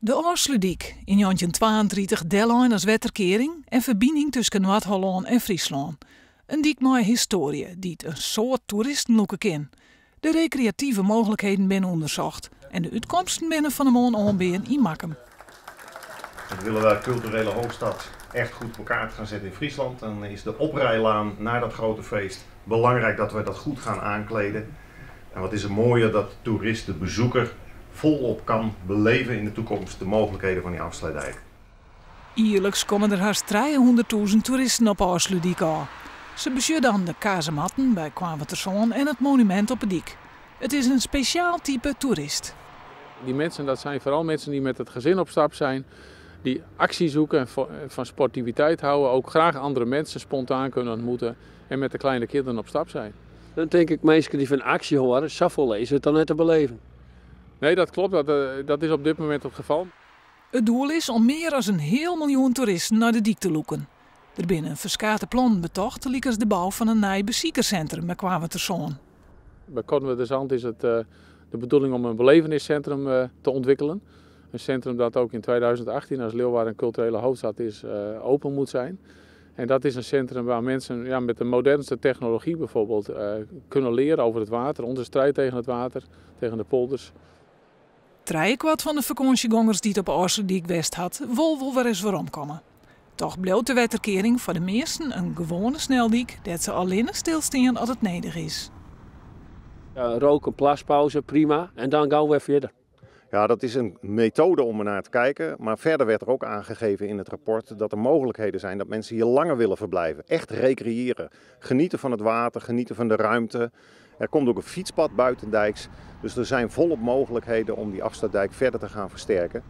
De Aarsludiek in 1932 deelijn als wetterkering en verbinding tussen Noord-Holland en Friesland. Een diek met historie die het een soort toeristenloeken ken. De recreatieve mogelijkheden binnen onderzocht en de uitkomsten binnen van de maan aanbeen in Makkum. Dus willen we culturele hoofdstad echt goed op elkaar gaan zetten in Friesland, dan is de oprijlaan naar dat grote feest belangrijk dat we dat goed gaan aankleden. En wat is er mooier dat de toerist, de bezoeker, volop kan beleven in de toekomst de mogelijkheden van die afsluitdijk. Ierlijks komen er haast 300.000 toeristen op Aarsludiek aan. Ze bezoeken dan de kazematten bij Kwaverterszoon en het monument op het dik. Het is een speciaal type toerist. Die mensen, dat zijn vooral mensen die met het gezin op stap zijn, die actie zoeken en van sportiviteit houden, ook graag andere mensen spontaan kunnen ontmoeten en met de kleine kinderen op stap zijn. Dan denk ik, mensen die van actie horen, Saffel is het dan net te beleven. Nee, dat klopt. Dat is op dit moment het geval. Het doel is om meer dan 1 miljoen toeristen naar de dik te loeken. Er binnen een verskate plannen betocht, als de bouw van een nieuw beziekerscentrum bij Kwaverterszoon. Bij Kornwerd de Zand is het de bedoeling om een beleveniscentrum te ontwikkelen. Een centrum dat ook in 2018 als Leeuwarden een culturele hoofdstad is, open moet zijn. En dat is een centrum waar mensen met de modernste technologie bijvoorbeeld kunnen leren over het water, onze strijd tegen het water, tegen de polders. 3/4 van de vakantiegangers die het op Aarsludiek West had, wil weer eens waarom komen. Toch bleef de wetterkering voor de meesten een gewone sneldiek dat ze alleen stilstaan als het nodig is. Ja, roken, plaspauze, prima. En dan gaan we weer verder. Ja, dat is een methode om er naar te kijken, maar verder werd er ook aangegeven in het rapport dat er mogelijkheden zijn dat mensen hier langer willen verblijven. Echt recreëren, genieten van het water, genieten van de ruimte. Er komt ook een fietspad buitendijks, dus er zijn volop mogelijkheden om die afsluitdijk verder te gaan versterken.